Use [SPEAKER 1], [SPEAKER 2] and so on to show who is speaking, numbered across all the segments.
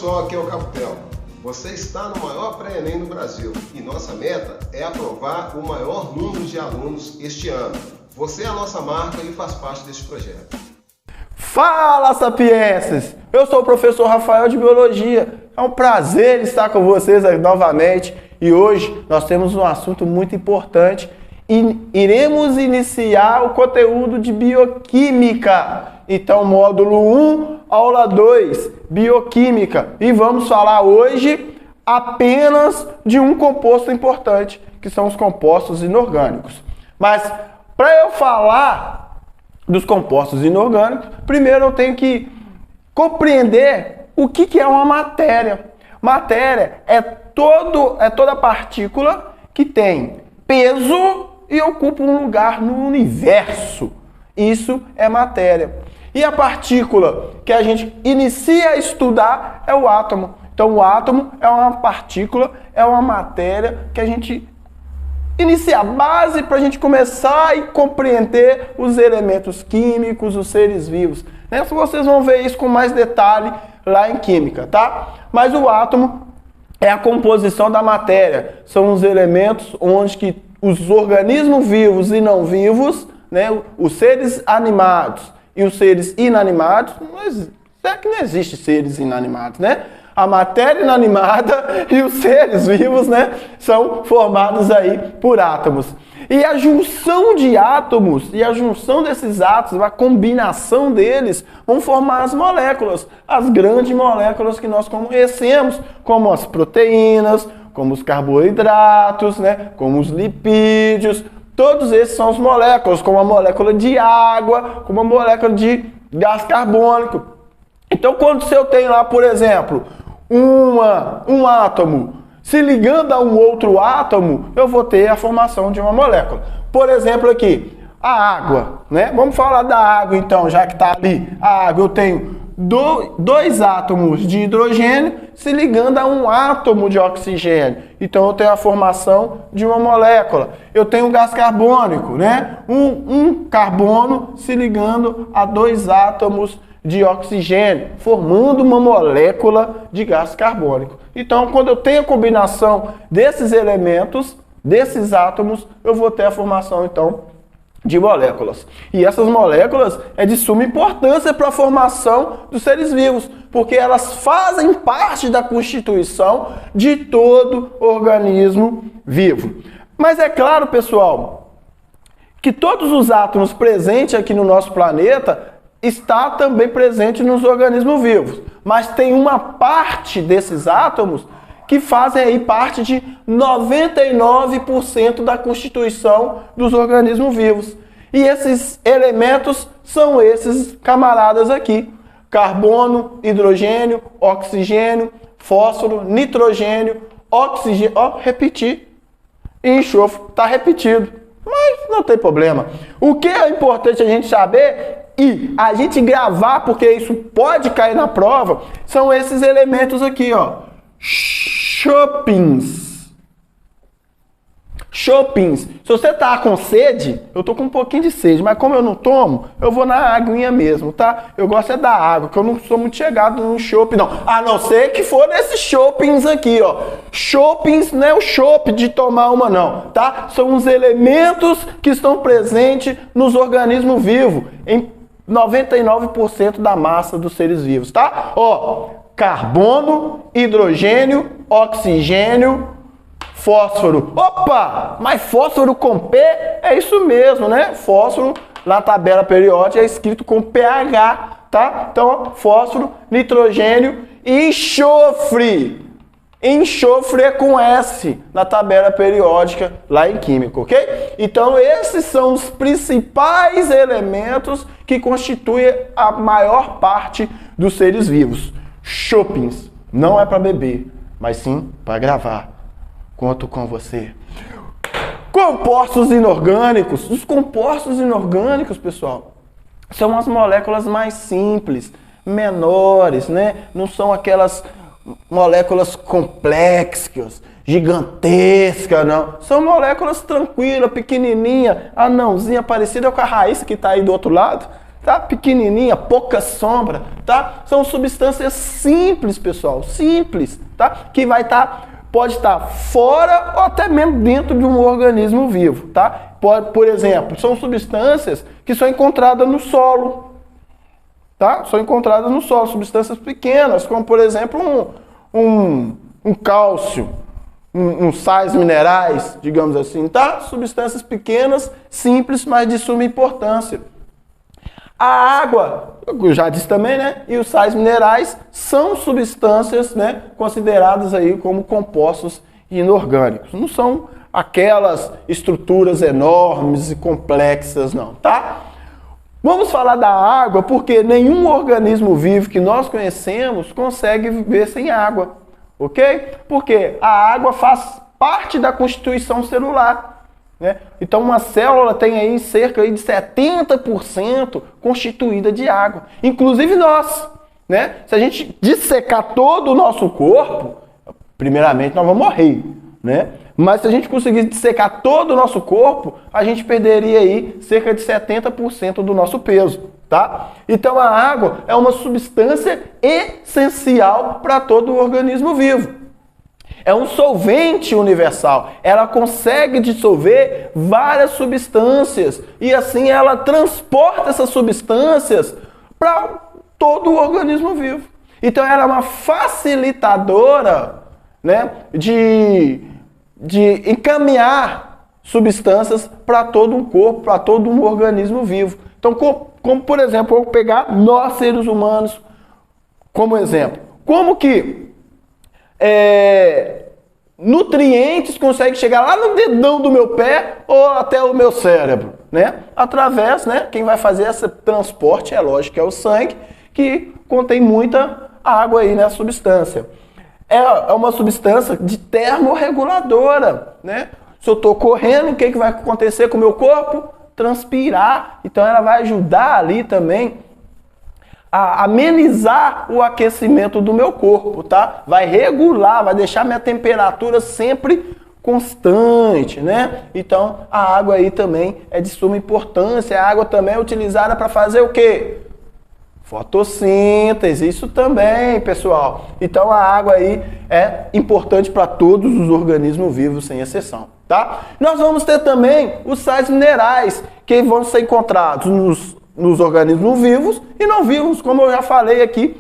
[SPEAKER 1] pessoal, aqui é o Capitel. Você está no maior pré-ENEM do Brasil e nossa meta é aprovar o maior número de alunos este ano. Você é a nossa marca e faz parte deste projeto.
[SPEAKER 2] Fala, sapienses! Eu sou o professor Rafael de Biologia. É um prazer estar com vocês aqui novamente e hoje nós temos um assunto muito importante. Iremos iniciar o conteúdo de Bioquímica. Então, módulo 1, aula 2, Bioquímica. E vamos falar hoje apenas de um composto importante, que são os compostos inorgânicos. Mas, para eu falar dos compostos inorgânicos, primeiro eu tenho que compreender o que é uma matéria. Matéria é toda partícula que tem peso e ocupa um lugar no universo. Isso é matéria. E a partícula que a gente inicia a estudar é o átomo. Então o átomo é uma partícula, é uma matéria que a gente inicia a base para a gente começar e compreender os elementos químicos, os seres vivos. Vocês vão ver isso com mais detalhe lá em química, tá? Mas o átomo é a composição da matéria. São os elementos onde que os organismos vivos e não vivos, os seres animados e os seres inanimados, será que não existe seres inanimados, A matéria inanimada e os seres vivos, são formados aí por átomos. E a junção de átomos e a junção desses átomos, a combinação deles, vão formar as moléculas, as grandes moléculas que nós conhecemos, como as proteínas, como os carboidratos, como os lipídios. Todos esses são as moléculas, como a molécula de água, como a molécula de gás carbônico. Então, quando eu tenho lá, por exemplo, um átomo se ligando a um outro átomo, eu vou ter a formação de uma molécula. Por exemplo, aqui, a água, Vamos falar da água, então, já que está ali. A água, eu tenho dois átomos de hidrogênio se ligando a um átomo de oxigênio. Então, eu tenho a formação de uma molécula. Eu tenho gás carbônico, Um carbono se ligando a dois átomos de oxigênio, formando uma molécula de gás carbônico. Então, quando eu tenho a combinação desses elementos, desses átomos, eu vou ter a formação, então, de moléculas. E essas moléculas é de suma importância para a formação dos seres vivos, porque elas fazem parte da constituição de todo organismo vivo. Mas é claro, pessoal, que todos os átomos presentes aqui no nosso planeta está também presente nos organismos vivos. Mas tem uma parte desses átomos que fazem aí parte de 99% da constituição dos organismos vivos. E esses elementos são esses camaradas aqui: carbono, hidrogênio, oxigênio, fósforo, nitrogênio, oxigênio, repetir, e enxofre, está repetido, mas não tem problema. O que é importante a gente saber e a gente gravar, porque isso pode cair na prova, são esses elementos aqui, Chopins. Se você tá com sede, eu tô com um pouquinho de sede, mas como eu não tomo, eu vou na aguinha mesmo, tá? Eu gosto da água, que eu não sou muito chegado no chopp, não. A não ser que for nesses chopins aqui, Chopins não é o chopp de tomar uma, não, tá? São os elementos que estão presentes nos organismos vivos, em 99% da massa dos seres vivos, tá? Carbono, hidrogênio, oxigênio, fósforo. Opa! Mas fósforo com P é isso mesmo, Fósforo, na tabela periódica, é escrito com pH, tá? Então, fósforo, nitrogênio e enxofre. Enxofre é com S na tabela periódica lá em química, ok? Então, esses são os principais elementos que constituem a maior parte dos seres vivos. Chopins não é para beber, mas sim para gravar. Conto com você. Compostos inorgânicos. Os compostos inorgânicos, pessoal, são as moléculas mais simples, menores, Não são aquelas moléculas complexas, gigantescas, não. São moléculas tranquilas, pequenininha, anãozinha, parecida com a raiz que está aí do outro lado. tá? Pequenininha, pouca sombra, tá? São substâncias simples, pessoal, simples, tá? Que pode estar fora ou até mesmo dentro de um organismo vivo, tá? Por exemplo, são substâncias que são encontradas no solo, tá? São encontradas no solo, substâncias pequenas, como por exemplo um cálcio, sais minerais, digamos assim, tá? Substâncias pequenas, simples, mas de suma importância. A água, eu já disse também, né? E os sais minerais são substâncias, né, consideradas aí como compostos inorgânicos. Não são aquelas estruturas enormes e complexas, não, tá? Vamos falar da água porque nenhum organismo vivo que nós conhecemos consegue viver sem água, ok? Porque a água faz parte da constituição celular, né? Então uma célula tem aí cerca de 70% constituída de água, inclusive nós, né? Se a gente dissecar todo o nosso corpo, primeiramente nós vamos morrer, né? Mas se a gente conseguir dissecar todo o nosso corpo, a gente perderia aí cerca de 70% do nosso peso, tá? Então a água é uma substância essencial para todo o organismo vivo. É um solvente universal. Ela consegue dissolver várias substâncias e assim ela transporta essas substâncias para todo o organismo vivo. Então ela é uma facilitadora, né, de encaminhar substâncias para todo um corpo, para todo um organismo vivo. Então, como por exemplo, eu vou pegar nós seres humanos como exemplo. Como que nutrientes conseguem chegar lá no dedão do meu pé ou até o meu cérebro, né? Através, né? Quem vai fazer esse transporte, é lógico, é o sangue, que contém muita água aí nessa substância. É uma substância de termorreguladora, né? Se eu estou correndo, o que vai acontecer com o meu corpo? Transpirar. Então ela vai ajudar ali também a amenizar o aquecimento do meu corpo, tá? Vai regular, vai deixar minha temperatura sempre constante, né? Então a água aí também é de suma importância. A água também é utilizada para fazer o quê? Fotossíntese, isso também, pessoal. Então a água aí é importante para todos os organismos vivos, sem exceção, tá? Nós vamos ter também os sais minerais, que vão ser encontrados nos organismos vivos e não vivos, como eu já falei aqui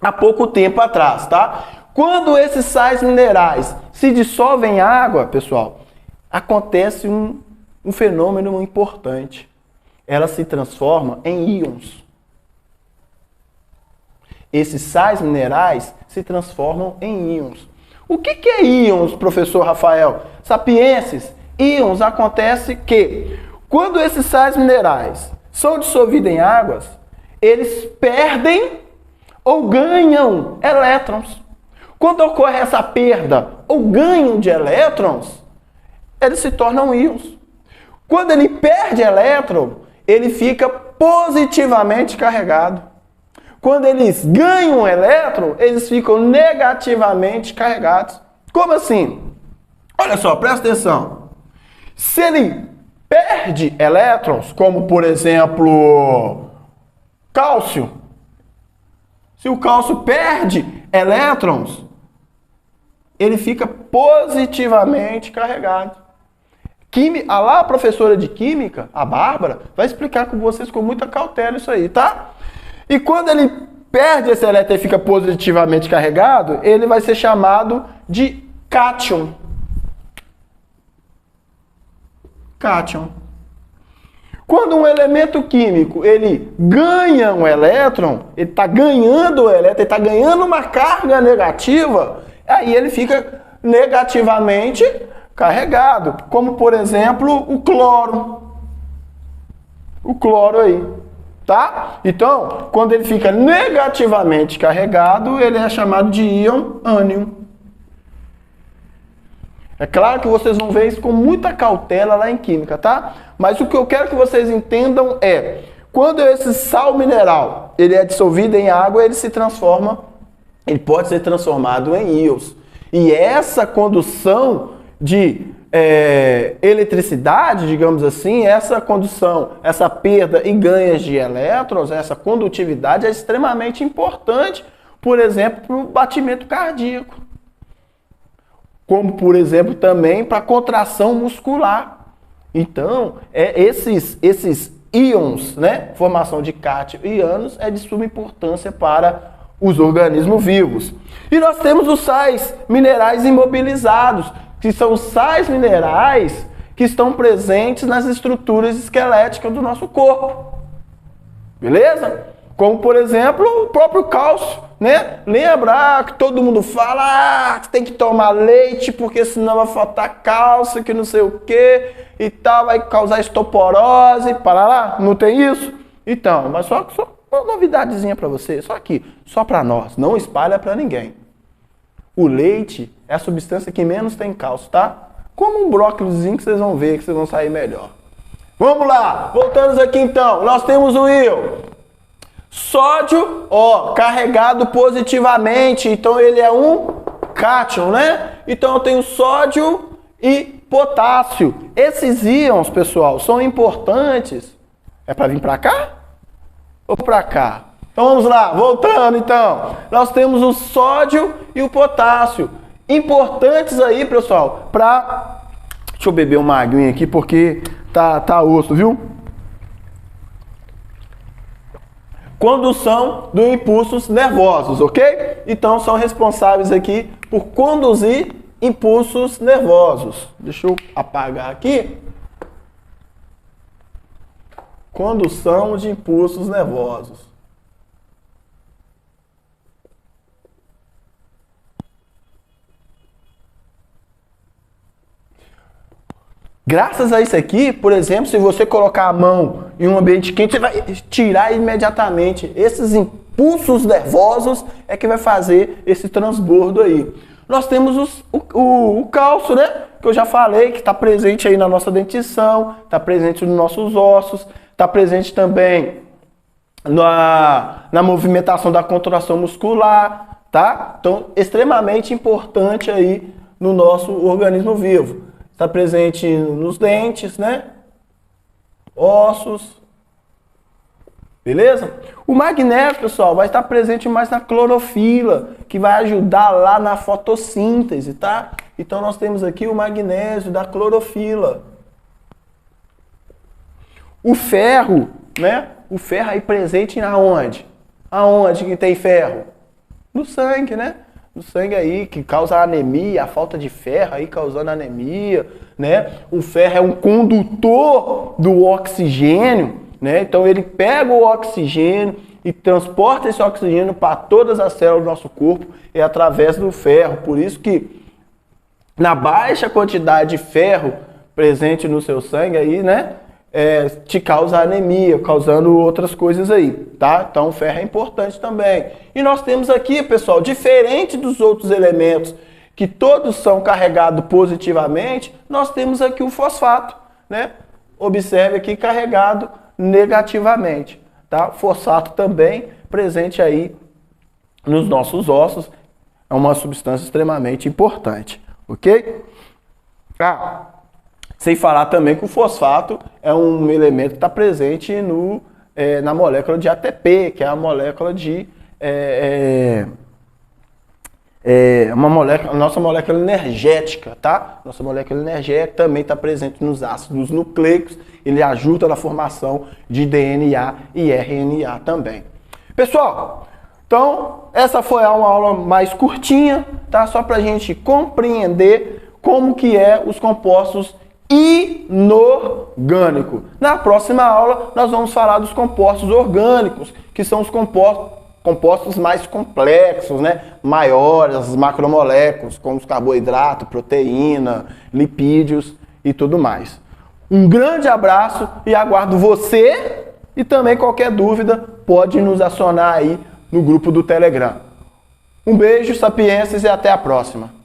[SPEAKER 2] há pouco tempo atrás, tá? Quando esses sais minerais se dissolvem em água, pessoal, acontece um fenômeno importante. Ela se transforma em íons. Esses sais minerais se transformam em íons. O que é íons, professor Rafael? Sapienses, íons acontece que quando esses sais minerais são dissolvidos em águas, eles perdem ou ganham elétrons. Quando ocorre essa perda ou ganho de elétrons, eles se tornam íons. Quando ele perde elétron, ele fica positivamente carregado. Quando eles ganham um elétron, eles ficam negativamente carregados. Como assim? Olha só, presta atenção. Se ele perde elétrons, como por exemplo, cálcio. Se o cálcio perde elétrons, ele fica positivamente carregado. A professora de química, a Bárbara, vai explicar com vocês com muita cautela isso aí, tá? E quando ele perde esse elétron e fica positivamente carregado, ele vai ser chamado de cátion. Cátion. Quando um elemento químico ele ganha um elétron, ele está ganhando o elétron, ele está ganhando uma carga negativa, aí ele fica negativamente carregado. Como, por exemplo, o cloro. O cloro aí. Tá? Então, quando ele fica negativamente carregado, ele é chamado de íon ânion. É claro que vocês vão ver isso com muita cautela lá em química, tá? Mas o que eu quero que vocês entendam é, quando esse sal mineral ele é dissolvido em água, ele pode ser transformado em íons. E essa condução de eletricidade, digamos assim, essa condução, essa perda e ganhas de elétrons, essa condutividade é extremamente importante, por exemplo, para o batimento cardíaco. Como, por exemplo, também para a contração muscular. Então, esses íons, né, formação de cátion e ânions, é de suma importância para os organismos vivos. E nós temos os sais minerais imobilizados, que são sais minerais que estão presentes nas estruturas esqueléticas do nosso corpo. Beleza? Como, por exemplo, o próprio cálcio, né? Lembra que todo mundo fala que tem que tomar leite porque senão vai faltar cálcio, que não sei o que e tal, vai causar osteoporose, para lá, não tem isso? Então, mas só uma novidadezinha para você, só aqui, só para nós, não espalha para ninguém. O leite é a substância que menos tem cálcio, tá? Como um brócolizinho que vocês vão ver, que vocês vão sair melhor. Vamos lá, voltando aqui então, nós temos o íon sódio, ó, carregado positivamente, então ele é um cátion, né? Então eu tenho sódio e potássio. Esses íons, pessoal, são importantes. É para vir para cá ou para cá? Então vamos lá, voltando então. Nós temos o sódio e o potássio. Importantes aí, pessoal, para... Deixa eu beber uma aguinha aqui porque tá osso, viu? Condução dos impulsos nervosos, ok? Então são responsáveis aqui por conduzir impulsos nervosos. Deixa eu apagar aqui. Condução de impulsos nervosos. Graças a isso aqui, por exemplo, se você colocar a mão em um ambiente quente, você vai tirar imediatamente. Esses impulsos nervosos é que vai fazer esse transbordo aí. Nós temos o cálcio, né? Que eu já falei, que está presente aí na nossa dentição, está presente nos nossos ossos, está presente também na movimentação da contração muscular, tá? Então, extremamente importante aí no nosso organismo vivo. Está presente nos dentes, né? Ossos. Beleza? O magnésio, pessoal, vai estar presente mais na clorofila, que vai ajudar lá na fotossíntese, tá? Então nós temos aqui o magnésio da clorofila. O ferro, né? O ferro aí presente aonde? Aonde que tem ferro? No sangue, né? No sangue aí, que causa anemia, a falta de ferro aí causando anemia, né? O ferro é um condutor do oxigênio, né? Então ele pega o oxigênio e transporta esse oxigênio para todas as células do nosso corpo através do ferro. Por isso que na baixa quantidade de ferro presente no seu sangue aí, né? Te causa anemia, causando outras coisas aí, tá? Então o ferro é importante também. E nós temos aqui, pessoal, diferente dos outros elementos, que todos são carregados positivamente, nós temos aqui o fosfato, né? Observe aqui carregado negativamente, tá? Fosfato também presente aí nos nossos ossos, é uma substância extremamente importante, ok? Sem falar também que o fosfato é um elemento que está presente na molécula de ATP, que é a molécula de... nossa molécula energética, tá? Nossa molécula energética também está presente nos ácidos nucleicos, ele ajuda na formação de DNA e RNA também. Pessoal, então essa foi uma aula mais curtinha, tá? Só para a gente compreender como que os compostos inorgânicos. Na próxima aula nós vamos falar dos compostos orgânicos, que são os compostos mais complexos, né? Maiores, as macromoléculas, como os carboidratos, proteína, lipídios e tudo mais. Um grande abraço e aguardo você, e também qualquer dúvida pode nos acionar aí no grupo do Telegram. Um beijo, sapienses, e até a próxima.